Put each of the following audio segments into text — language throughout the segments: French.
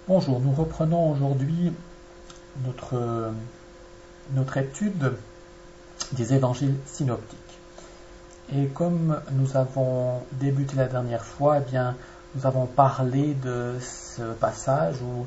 Bonjour, nous reprenons aujourd'hui notre étude des évangiles synoptiques. Et comme nous avons débuté la dernière fois, eh bien, nous avons parlé de ce passage où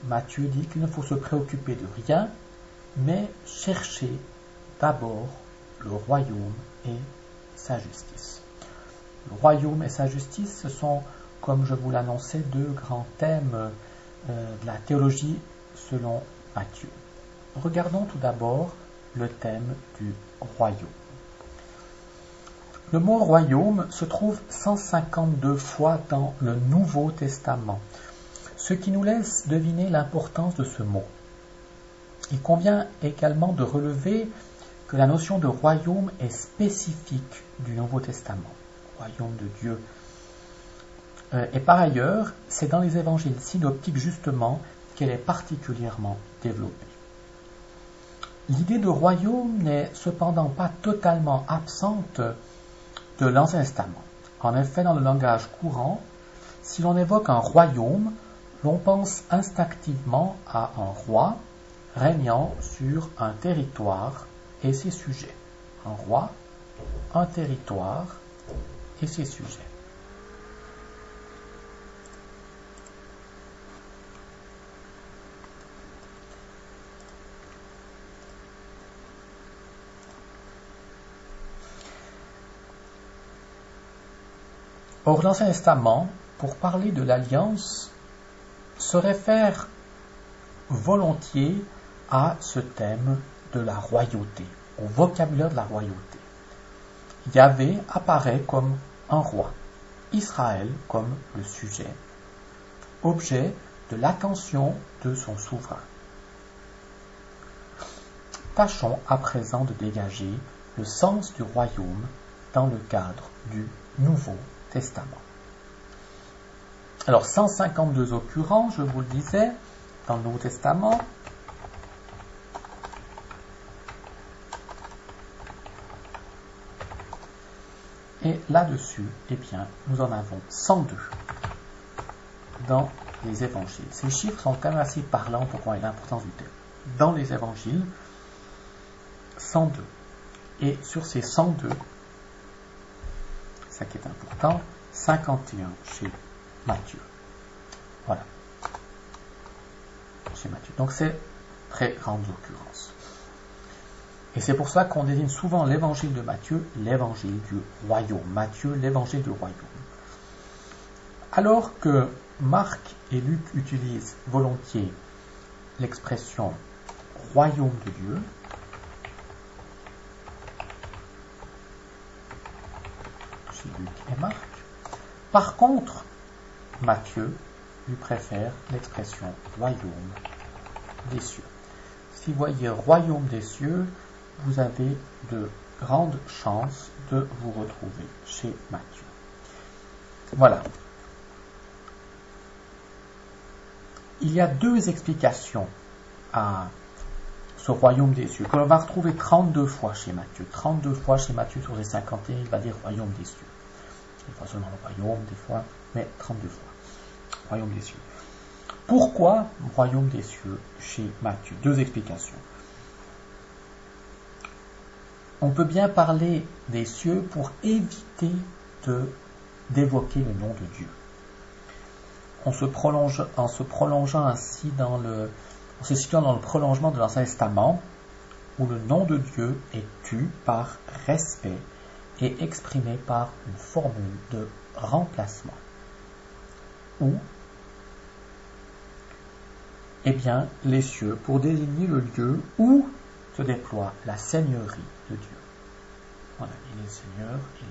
Matthieu dit qu'il ne faut se préoccuper de rien, mais chercher d'abord le royaume et sa justice. Le royaume et sa justice, ce sont, comme je vous l'annonçais, deux grands thèmes de la théologie selon Matthieu. Regardons tout d'abord le thème du royaume. Le mot royaume se trouve 152 fois dans le Nouveau Testament, ce qui nous laisse deviner l'importance de ce mot. Il convient également de relever que la notion de royaume est spécifique du Nouveau Testament, royaume de Dieu. Et par ailleurs, c'est dans les évangiles synoptiques justement qu'elle est particulièrement développée. L'idée de royaume n'est cependant pas totalement absente de l'Ancien Testament. En effet, dans le langage courant, si l'on évoque un royaume, l'on pense instinctivement à un roi régnant sur un territoire et ses sujets. Un roi, un territoire et ses sujets. Or, l'Ancien Testament, pour parler de l'Alliance, se réfère volontiers à ce thème de la royauté, au vocabulaire de la royauté. Yahvé apparaît comme un roi, Israël comme le sujet, objet de l'attention de son souverain. Tâchons à présent de dégager le sens du royaume dans le cadre du Nouveau Testament. Alors, 152 occurrences, je vous le disais, dans le Nouveau Testament. Et là-dessus, eh bien, nous en avons 102 dans les évangiles. Ces chiffres sont quand même assez parlants pour qu'on ait l'importance du thème. Dans les évangiles, 102. Et sur ces 102, ça qui est important, 51 chez Matthieu. Voilà. Chez Matthieu. Donc c'est très grandes occurrences. Et c'est pour ça qu'on désigne souvent l'évangile de Matthieu, l'évangile du royaume. Matthieu, l'évangile du royaume. Alors que Marc et Luc utilisent volontiers l'expression royaume de Dieu, chez Luc et Marc. Par contre, Matthieu lui préfère l'expression royaume des cieux. Si vous voyez royaume des cieux, vous avez de grandes chances de vous retrouver chez Matthieu. Voilà. Il y a deux explications à ce royaume des cieux, que l'on va retrouver 32 fois chez Matthieu. 32 fois chez Matthieu sur les 51, il va dire royaume des cieux. Des fois seulement le royaume, des fois, mais 32 fois. Royaume des cieux. Pourquoi royaume des cieux chez Matthieu? Deux explications. On peut bien parler des cieux pour éviter d'évoquer le nom de Dieu. En se prolongeant ainsi en se situant dans le prolongement de l'Ancien Testament, où le nom de Dieu est tu par respect et exprimé par une formule de remplacement. Ou, eh bien, les cieux, pour désigner le lieu où se déploie la seigneurie de Dieu. Voilà, il est le Seigneur et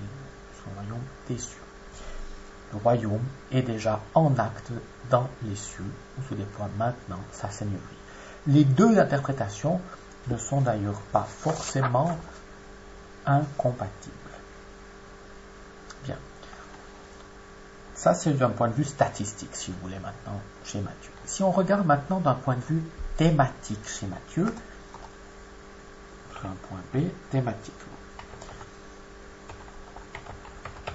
son royaume des cieux. Le royaume est déjà en acte dans les cieux, où se déploie maintenant sa seigneurie. Les deux interprétations ne sont d'ailleurs pas forcément incompatibles. Bien. Ça, c'est d'un point de vue statistique, si vous voulez, maintenant, chez Matthieu. Si on regarde maintenant d'un point de vue thématique chez Matthieu, sur un point B, thématique.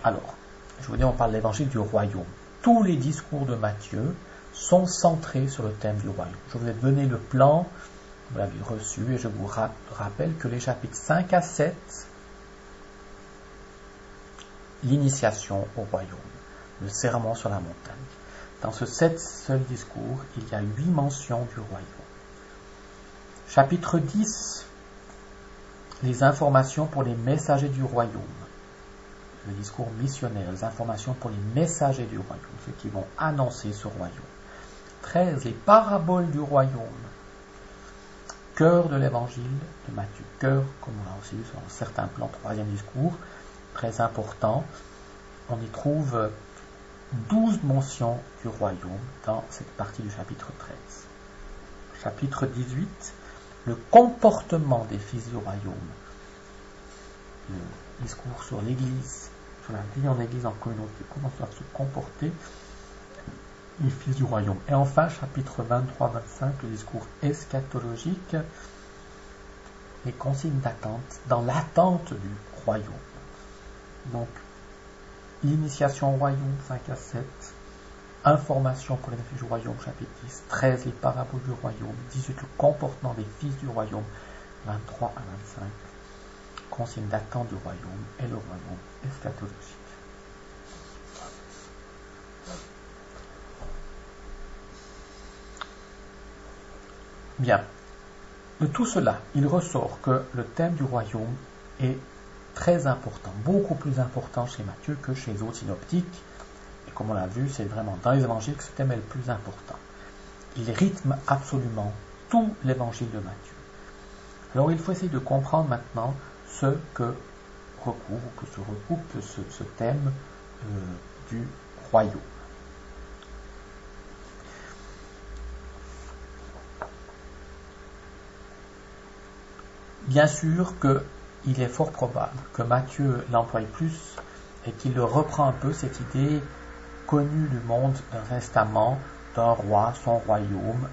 Alors, je vous dis, on parle de l'évangile du royaume. tous les discours de Matthieu sont centrés sur le thème du royaume. Je vous ai donné le plan, vous l'avez reçu, et je vous rappelle que les chapitres 5 à 7, l'initiation au royaume, le serment sur la montagne. Dans ce 7 seul discours, il y a 8 mentions du royaume. Chapitre 10, les informations pour les messagers du royaume. Le discours missionnaire, les informations pour les messagers du royaume, ceux qui vont annoncer ce royaume. 13, les paraboles du royaume. Cœur de l'évangile de Matthieu. Cœur, comme on l'a aussi vu sur certains plans, 3e discours, très important. On y trouve 12 mentions du royaume dans cette partie du chapitre 13. Chapitre 18, le comportement des fils du royaume. Le discours sur l'Église, sur la vie en Église, en communauté, comment doivent se comporter les fils du royaume. Et enfin, chapitre 23-25, le discours eschatologique, les consignes d'attente, dans l'attente du royaume. Donc, l'initiation au royaume, 5 à 7, information pour les fils du royaume, chapitre 10, 13, les paraboles du royaume, 18, le comportement des fils du royaume, 23 à 25, consignes d'attente du royaume et le royaume eschatologique. Bien, de tout cela, il ressort que le thème du royaume est très important, beaucoup plus important chez Matthieu que chez les autres synoptiques. Et comme on l'a vu, c'est vraiment dans les évangiles que ce thème est le plus important. Il rythme absolument tout l'évangile de Matthieu. Alors il faut essayer de comprendre maintenant ce que recoupe ce thème du royaume. Bien sûr qu'il est fort probable que Matthieu l'emploie plus et qu'il le reprend un peu, cette idée connue du monde récemment d'un roi, son royaume,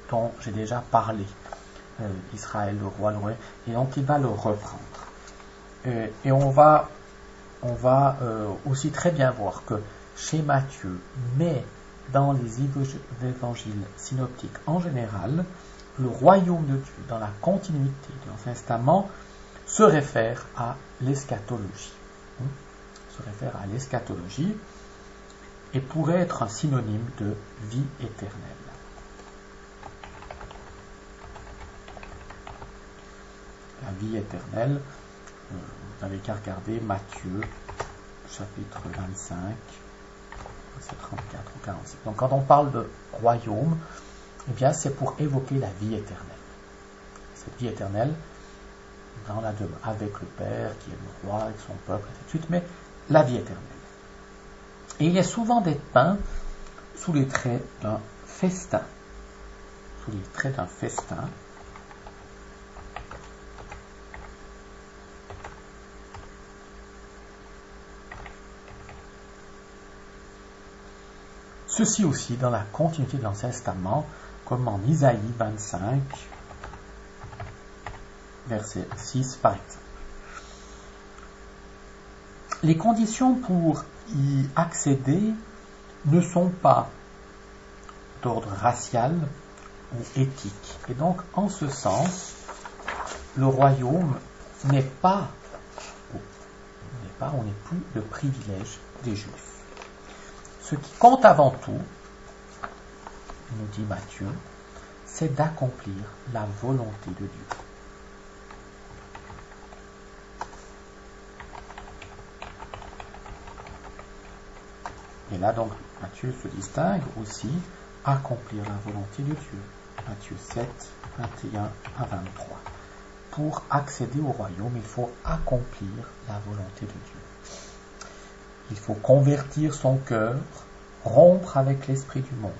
dont j'ai déjà parlé. Israël, le roi, et donc il va le reprendre. Et on va aussi très bien voir que chez Matthieu, mais dans les évangiles synoptiques en général, le royaume de Dieu, dans la continuité de l'Ancien Testament, se réfère à l'eschatologie. Et pourrait être un synonyme de vie éternelle. La vie éternelle, vous n'avez qu'à regarder Matthieu, chapitre 25, verset 34 ou 46. Donc quand on parle de royaume, eh bien c'est pour évoquer la vie éternelle. Cette vie éternelle, dans la demeure, avec le Père, qui est le roi, avec son peuple, et ainsi de suite, mais la vie éternelle. Et il est souvent dépeint sous les traits d'un festin. Ceci aussi dans la continuité de l'Ancien Testament, comme en Isaïe 25, verset 6 par exemple. Les conditions pour y accéder ne sont pas d'ordre racial ou éthique. Et donc, en ce sens, le royaume on n'est plus le privilège des Juifs. Ce qui compte avant tout, nous dit Matthieu, c'est d'accomplir la volonté de Dieu. Et là donc, Matthieu se distingue aussi, accomplir la volonté de Dieu. Matthieu 7, 21 à 23. Pour accéder au royaume, il faut accomplir la volonté de Dieu. Il faut convertir son cœur, rompre avec l'esprit du monde.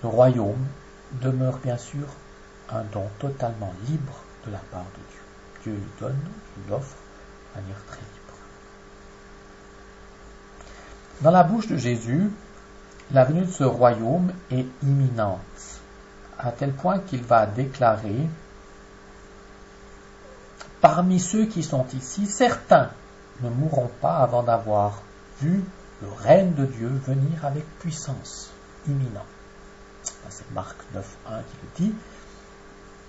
Le royaume demeure bien sûr un don totalement libre de la part de Dieu. Dieu lui donne, lui offre de manière très libre. Dans la bouche de Jésus, la venue de ce royaume est imminente, à tel point qu'il va déclarer: parmi ceux qui sont ici, certains ne mourront pas avant d'avoir vu le règne de Dieu venir avec puissance, imminent. C'est Marc 9.1 qui le dit,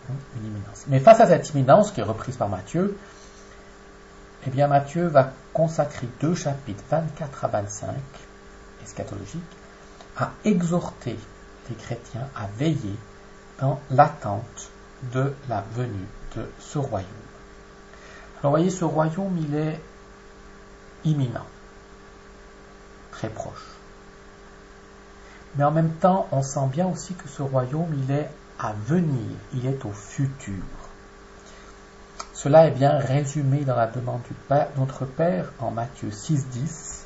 une imminence. Mais face à cette imminence qui est reprise par Matthieu, eh bien Matthieu va consacrer 2 chapitres, 24 à 25, eschatologiques, à exhorter les chrétiens à veiller dans l'attente de la venue de ce royaume. Alors vous voyez, ce royaume, il est imminent, très proche. Mais en même temps, on sent bien aussi que ce royaume, il est à venir, il est au futur. Cela est bien résumé dans la demande du Père, notre Père en Matthieu 6,10.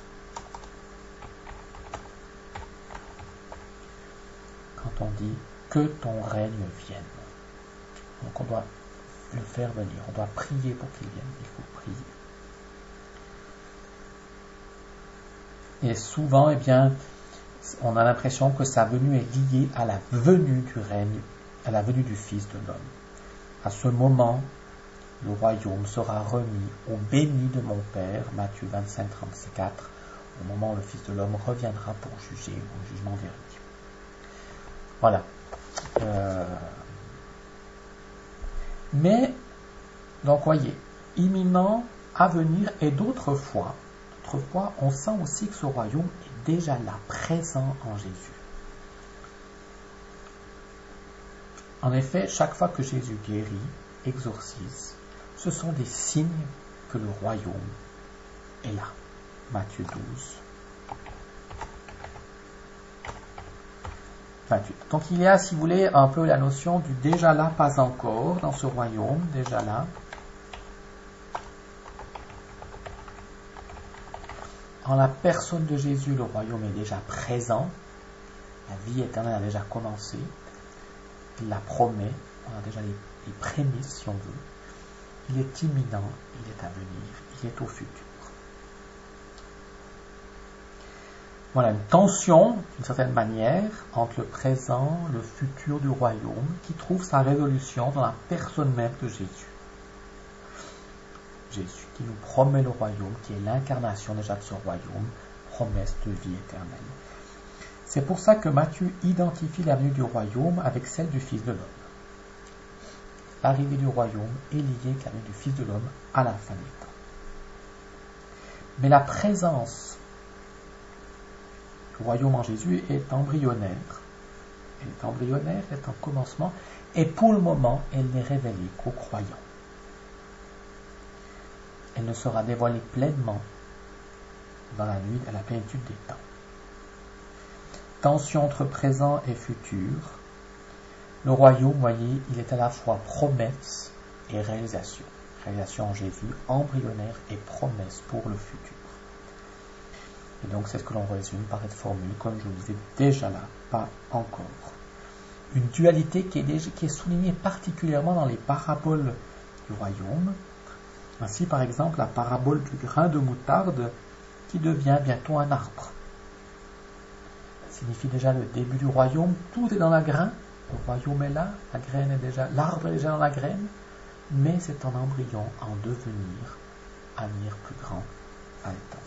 Quand on dit que ton règne vienne. Donc on doit le faire venir, on doit prier pour qu'il vienne, il faut prier. Et souvent, eh bien, on a l'impression que sa venue est liée à la venue du règne, à la venue du Fils de l'homme. À ce moment, le royaume sera remis au béni de mon Père, Matthieu 25, 34, au moment où le Fils de l'homme reviendra pour juger au jugement dernier. Voilà. Mais, donc voyez, imminent, à venir, et d'autres fois, on sent aussi que ce royaume est déjà là, présent en Jésus. En effet, chaque fois que Jésus guérit, exorcise, ce sont des signes que le royaume est là. Matthieu 12, 28. Donc il y a, si vous voulez, un peu la notion du déjà là, pas encore, dans ce royaume, déjà là. En la personne de Jésus, le royaume est déjà présent. La vie éternelle a déjà commencé. Il la promet. On a déjà les prémices, si on veut. Il est imminent, il est à venir, il est au futur. Voilà une tension, d'une certaine manière, entre le présent, le futur du royaume, qui trouve sa résolution dans la personne même de Jésus. Jésus qui nous promet le royaume, qui est l'incarnation déjà de ce royaume, promesse de vie éternelle. C'est pour ça que Matthieu identifie la venue du royaume avec celle du Fils de l'homme. L'arrivée du royaume est liée avec la venue du Fils de l'homme à la fin des temps. Mais la présence du royaume en Jésus est embryonnaire. Elle est embryonnaire, elle est en commencement, et pour le moment, elle n'est révélée qu'aux croyants. Elle ne sera dévoilée pleinement dans la nuit à la plénitude des temps. Tension entre présent et futur. Le royaume, voyez, il est à la fois promesse et réalisation. Réalisation en Jésus, embryonnaire et promesse pour le futur. Et donc c'est ce que l'on résume par cette formule, comme je vous disais, déjà là, pas encore. Une dualité qui est soulignée particulièrement dans les paraboles du royaume. Ainsi, par exemple, la parabole du grain de moutarde qui devient bientôt un arbre. Ça signifie déjà le début du royaume. Tout est dans la graine. Le royaume est là. La graine est déjà, l'arbre est déjà dans la graine. Mais c'est en embryon, en devenir, à venir plus grand, à étendre.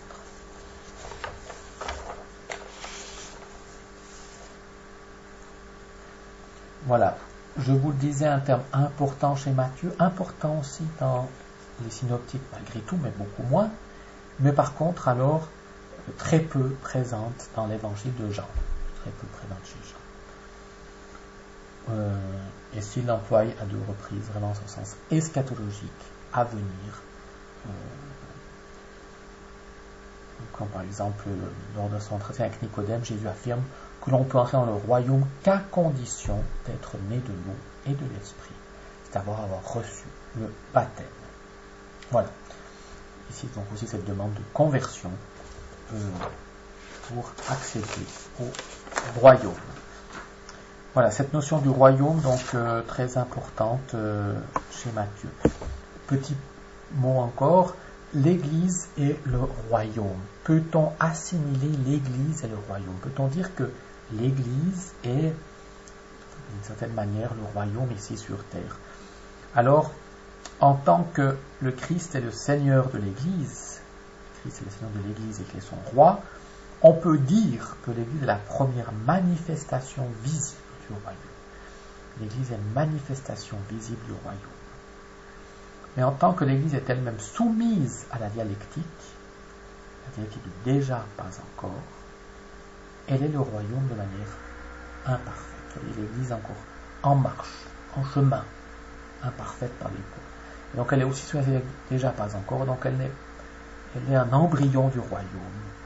Voilà. Je vous le disais, un terme important chez Matthieu, important aussi dans les synoptiques malgré tout, mais beaucoup moins, mais par contre alors très peu présente dans l'évangile de Jean, très peu présente chez Jean. Et s'il l'emploie à 2 reprises, vraiment en son sens eschatologique, à venir, comme par exemple lors de son entretien avec Nicodème, Jésus affirme que l'on peut entrer dans le royaume qu'à condition d'être né de l'eau et de l'esprit, c'est-à-dire avoir reçu le baptême. Voilà. Ici, donc aussi cette demande de conversion pour accéder au royaume. Voilà, cette notion du royaume, donc très importante chez Matthieu. Petit mot encore, l'Église et le royaume. Peut-on assimiler l'Église et le royaume? Peut-on dire que l'Église est, d'une certaine manière, le royaume ici sur terre? Alors, en tant que le Christ est le Seigneur de l'Église, Christ est le Seigneur de l'Église et qu'il est son roi, on peut dire que l'Église est la première manifestation visible du royaume. L'Église est une manifestation visible du royaume. Mais en tant que l'Église est elle-même soumise à la dialectique déjà pas encore, elle est le royaume de manière imparfaite. Elle est l'Église encore en marche, en chemin, imparfaite par les peaux. Donc elle est aussi soumise à la déjà pas encore, donc elle est un embryon du royaume.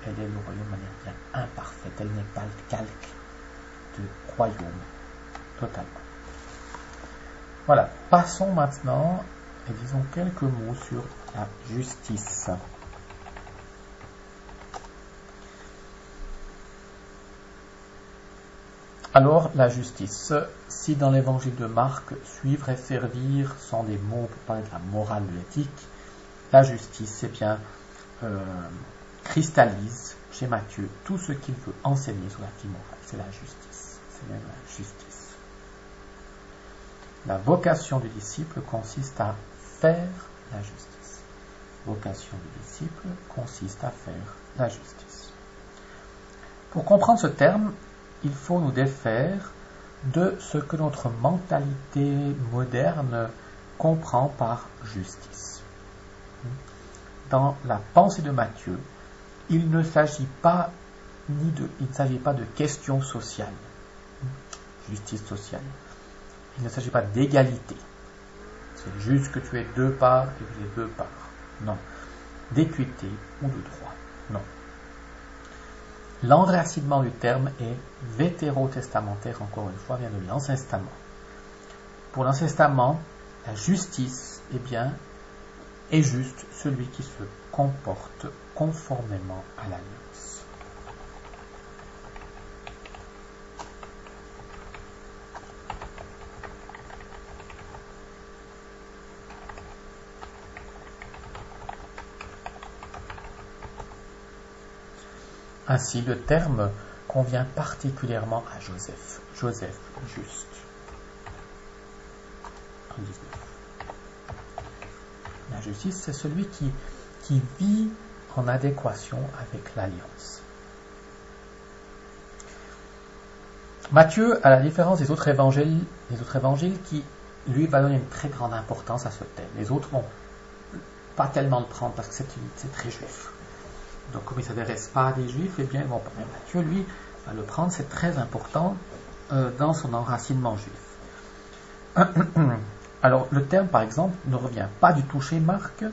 Elle est le royaume de manière bien imparfaite. Elle n'est pas le calque du royaume totalement. Voilà, passons maintenant et disons quelques mots sur la justice. Alors, la justice. Si dans l'évangile de Marc, suivre et servir sont des mots pour parler de la morale, de l'éthique, la justice, c'est bien cristallise chez Matthieu tout ce qu'il veut enseigner sur la vie morale. C'est la justice. C'est même la justice. La vocation du disciple consiste à faire la justice. Vocation du disciple consiste à faire la justice. Pour comprendre ce terme, il faut nous défaire de ce que notre mentalité moderne comprend par justice. Dans la pensée de Matthieu, il ne s'agit pas de questions sociales, justice sociale. Il ne s'agit pas d'égalité. C'est juste que tu aies deux parts et que j'ai deux parts. Non. D'équité ou de droit. Non. L'enracinement du terme est vétérotestamentaire, encore une fois, vient de l'Ancien Testament. Pour l'Ancien Testament, la justice, est juste celui qui se comporte conformément à l'alliance. Ainsi, le terme convient particulièrement à Joseph. Joseph, juste. En 19. La justice, c'est celui qui vit en adéquation avec l'alliance. Matthieu, à la différence des autres évangiles qui, lui, va donner une très grande importance à ce thème. Les autres vont pas tellement le prendre parce que c'est très juif. Donc, comme il ne s'adresse pas à des juifs, Matthieu, lui, va le prendre, c'est très important dans son enracinement juif. Alors, le terme, par exemple, ne revient pas du tout chez Marc,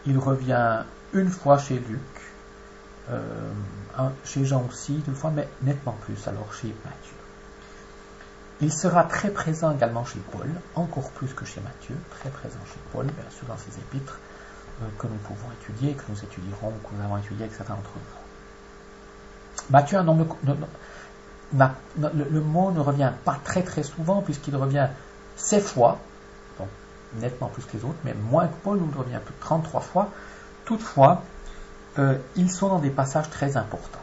il revient une fois chez Luc, chez Jean aussi, une fois, mais nettement plus, alors chez Matthieu. Il sera très présent également chez Paul, encore plus que chez Matthieu, très présent chez Paul, bien sûr dans ses épîtres, que nous pouvons étudier, que nous étudierons, que nous avons étudié avec certains d'entre vous. Matthieu, le mot ne revient pas très très souvent, puisqu'il revient 7 fois, donc nettement plus que les autres, mais moins que Paul, où il revient plus de 33 fois. Toutefois, ils sont dans des passages très importants.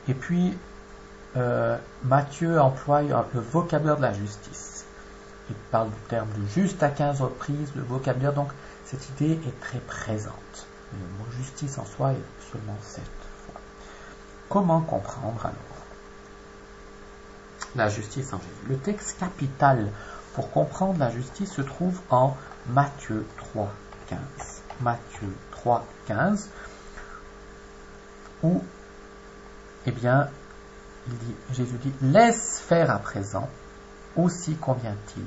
Et puis, Matthieu emploie le vocabulaire de la justice. Il parle du terme de juste à 15 reprises, le vocabulaire, donc cette idée est très présente. Le mot justice en soi est seulement 7 fois. Comment comprendre alors la justice en Jésus? Le texte capital pour comprendre la justice se trouve en Matthieu 3,15. Matthieu 3,15, où, Jésus dit, laisse faire à présent, aussi convient-il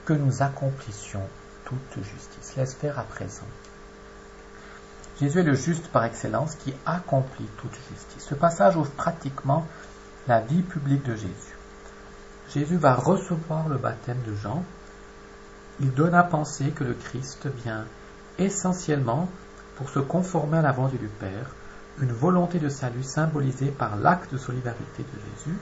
que nous accomplissions toute justice. Laisse faire à présent. Jésus est le juste par excellence qui accomplit toute justice. Ce passage ouvre pratiquement la vie publique de Jésus. Jésus va recevoir le baptême de Jean. Il donne à penser que le Christ vient essentiellement pour se conformer à la volonté du Père, une volonté de salut symbolisée par l'acte de solidarité de Jésus,